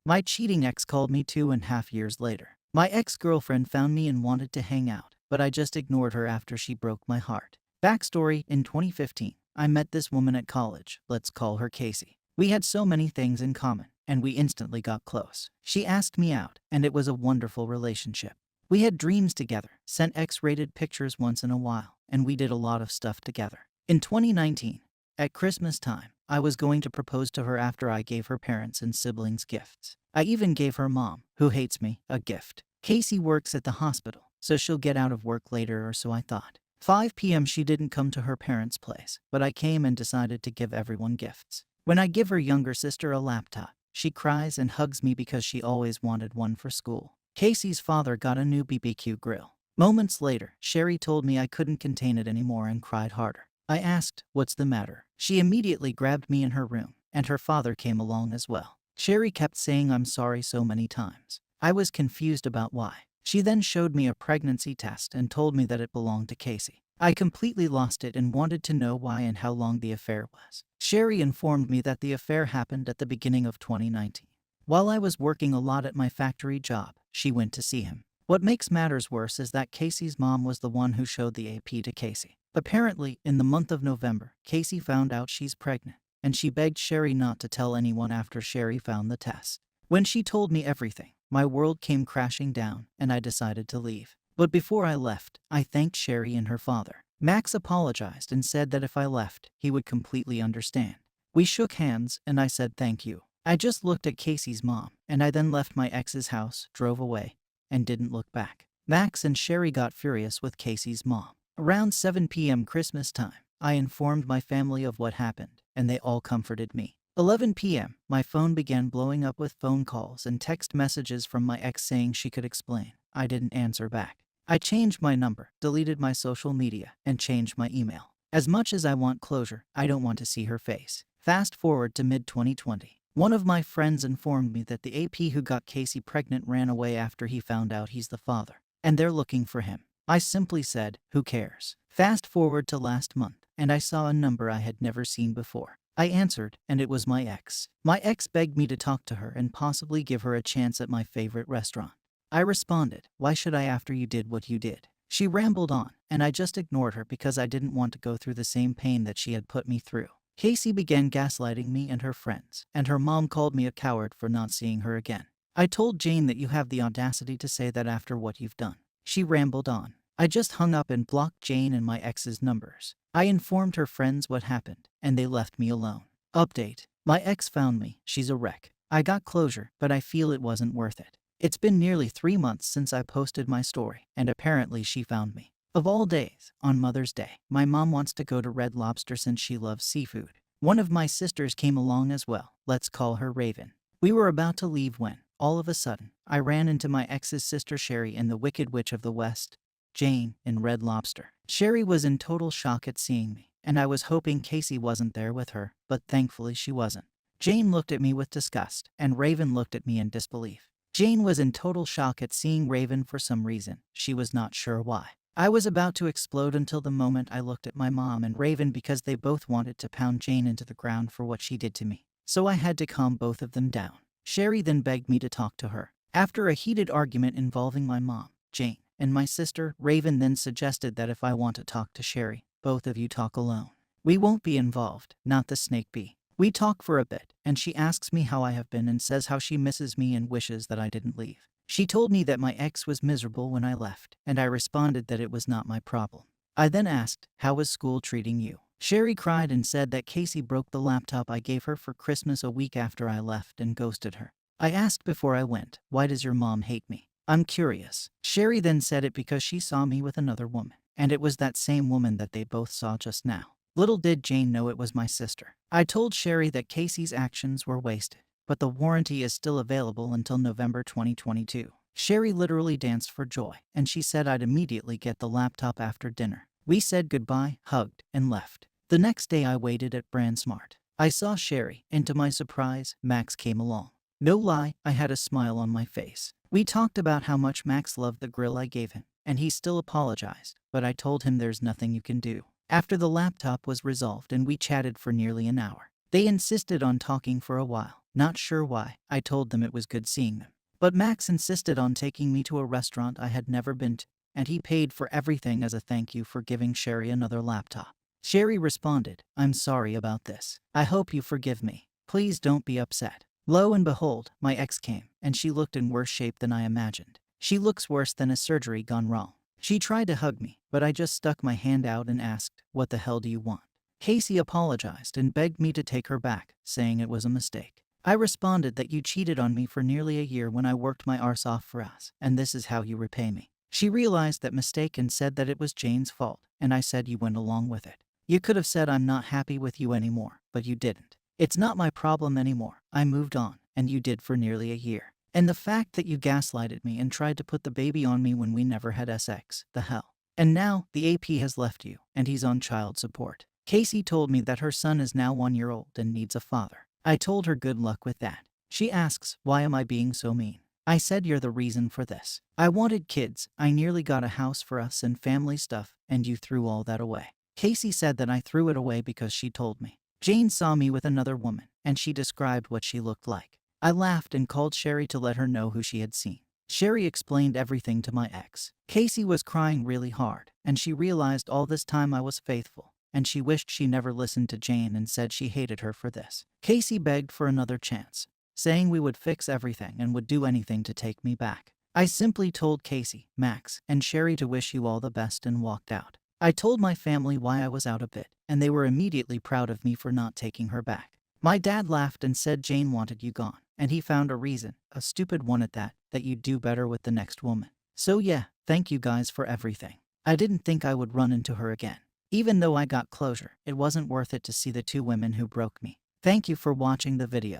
My cheating ex called me 2.5 years later. My ex-girlfriend found me and wanted to hang out, but I just ignored her after she broke my heart. Backstory: in 2015, I met this woman at college. Let's call her Casey. We had so many things in common, and we instantly got close. She asked me out, and it was a wonderful relationship. We had dreams together, sent X-rated pictures once in a while, and we did a lot of stuff together. In 2019, at Christmas time, I was going to propose to her after I gave her parents and siblings gifts. I even gave her mom, who hates me, a gift. Casey works at the hospital, so she'll get out of work later, or so I thought. 5 p.m. she didn't come to her parents' place, but I came and decided to give everyone gifts. When I give her younger sister a laptop, she cries and hugs me because she always wanted one for school. Casey's father got a new BBQ grill. Moments later, Sherry told me I couldn't contain it anymore and cried harder. I asked, "What's the matter?" She immediately grabbed me in her room, and her father came along as well. Sherry kept saying I'm sorry so many times. I was confused about why. She then showed me a pregnancy test and told me that it belonged to Casey. I completely lost it and wanted to know why and how long the affair was. Sherry informed me that the affair happened at the beginning of 2019. While I was working a lot at my factory job, she went to see him. What makes matters worse is that Casey's mom was the one who showed the AP to Casey. Apparently, in the month of November, Casey found out she's pregnant, and she begged Sherry not to tell anyone after Sherry found the test. When she told me everything, my world came crashing down, and I decided to leave. But before I left, I thanked Sherry and her father. Max apologized and said that if I left, he would completely understand. We shook hands, and I said thank you. I just looked at Casey's mom, and I then left my ex's house, drove away, and didn't look back. Max and Sherry got furious with Casey's mom. Around 7 p.m. Christmas time, I informed my family of what happened, and they all comforted me. 11 p.m., my phone began blowing up with phone calls and text messages from my ex saying she could explain. I didn't answer back. I changed my number, deleted my social media, and changed my email. As much as I want closure, I don't want to see her face. Fast forward to mid-2020. One of my friends informed me that the AP who got Casey pregnant ran away after he found out he's the father, and they're looking for him. I simply said, who cares? Fast forward to last month, and I saw a number I had never seen before. I answered, and it was my ex. My ex begged me to talk to her and possibly give her a chance at my favorite restaurant. I responded, why should I after you did what you did? She rambled on, and I just ignored her because I didn't want to go through the same pain that she had put me through. Casey began gaslighting me and her friends, and her mom called me a coward for not seeing her again. I told Jane that you have the audacity to say that after what you've done. She rambled on. I just hung up and blocked Jane and my ex's numbers. I informed her friends what happened, and they left me alone. Update: my ex found me. She's a wreck. I got closure, but I feel it wasn't worth it. It's been nearly 3 months since I posted my story, and apparently she found me. Of all days, on Mother's Day, my mom wants to go to Red Lobster since she loves seafood. One of my sisters came along as well. Let's call her Raven. We were about to leave when, all of a sudden, I ran into my ex's sister Sherry and the Wicked Witch of the West, Jane, in Red Lobster. Sherry was in total shock at seeing me, and I was hoping Casey wasn't there with her, but thankfully she wasn't. Jane looked at me with disgust, and Raven looked at me in disbelief. Jane was in total shock at seeing Raven for some reason. She was not sure why. I was about to explode until the moment I looked at my mom and Raven because they both wanted to pound Jane into the ground for what she did to me. So I had to calm both of them down. Sherry then begged me to talk to her. After a heated argument involving my mom, Jane, and my sister, Raven then suggested that if I want to talk to Sherry, both of you talk alone. We won't be involved, not the snake bee. We talk for a bit, and she asks me how I have been and says how she misses me and wishes that I didn't leave. She told me that my ex was miserable when I left, and I responded that it was not my problem. I then asked, how was school treating you? Sherry cried and said that Casey broke the laptop I gave her for Christmas a week after I left and ghosted her. I asked before I went, why does your mom hate me? I'm curious. Sherry then said it because she saw me with another woman, and it was that same woman that they both saw just now. Little did Jane know it was my sister. I told Sherry that Casey's actions were wasted, but the warranty is still available until November 2022. Sherry literally danced for joy, and she said I'd immediately get the laptop after dinner. We said goodbye, hugged, and left. The next day I waited at BrandSmart. I saw Sherry, and to my surprise, Max came along. No lie, I had a smile on my face. We talked about how much Max loved the grill I gave him, and he still apologized, but I told him there's nothing you can do. After the laptop was resolved and we chatted for nearly an hour, They insisted on talking for a while. Not sure why. I told them it was good seeing them. But Max insisted on taking me to a restaurant I had never been to, and he paid for everything as a thank you for giving Sherry another laptop. Sherry responded, "I'm sorry about this. I hope you forgive me. Please don't be upset." Lo and behold, my ex came, and she looked in worse shape than I imagined. She looks worse than a surgery gone wrong. She tried to hug me, but I just stuck my hand out and asked, "What the hell do you want?" Casey apologized and begged me to take her back, saying it was a mistake. I responded that you cheated on me for nearly a year when I worked my arse off for us, and this is how you repay me. She realized that mistake and said that it was Jane's fault, and I said you went along with it. You could have said I'm not happy with you anymore, but you didn't. It's not my problem anymore. I moved on, and you did for nearly a year. And the fact that you gaslighted me and tried to put the baby on me when we never had sex, the hell. And now, the AP has left you, and he's on child support. Casey told me that her son is now 1 year old and needs a father. I told her good luck with that. She asks, why am I being so mean? I said you're the reason for this. I wanted kids, I nearly got a house for us and family stuff, and you threw all that away. Casey said that I threw it away because she told me. Jane saw me with another woman, and she described what she looked like. I laughed and called Sherry to let her know who she had seen. Sherry explained everything to my ex. Casey was crying really hard, and she realized all this time I was faithful, and she wished she never listened to Jane and said she hated her for this. Casey begged for another chance, saying we would fix everything and would do anything to take me back. I simply told Casey, Max, and Sherry to wish you all the best and walked out. I told my family why I was out of it, and they were immediately proud of me for not taking her back. My dad laughed and said Jane wanted you gone, and he found a reason, a stupid one at that you'd do better with the next woman. So yeah, thank you guys for everything. I didn't think I would run into her again. Even though I got closure, it wasn't worth it to see the two women who broke me. Thank you for watching the video.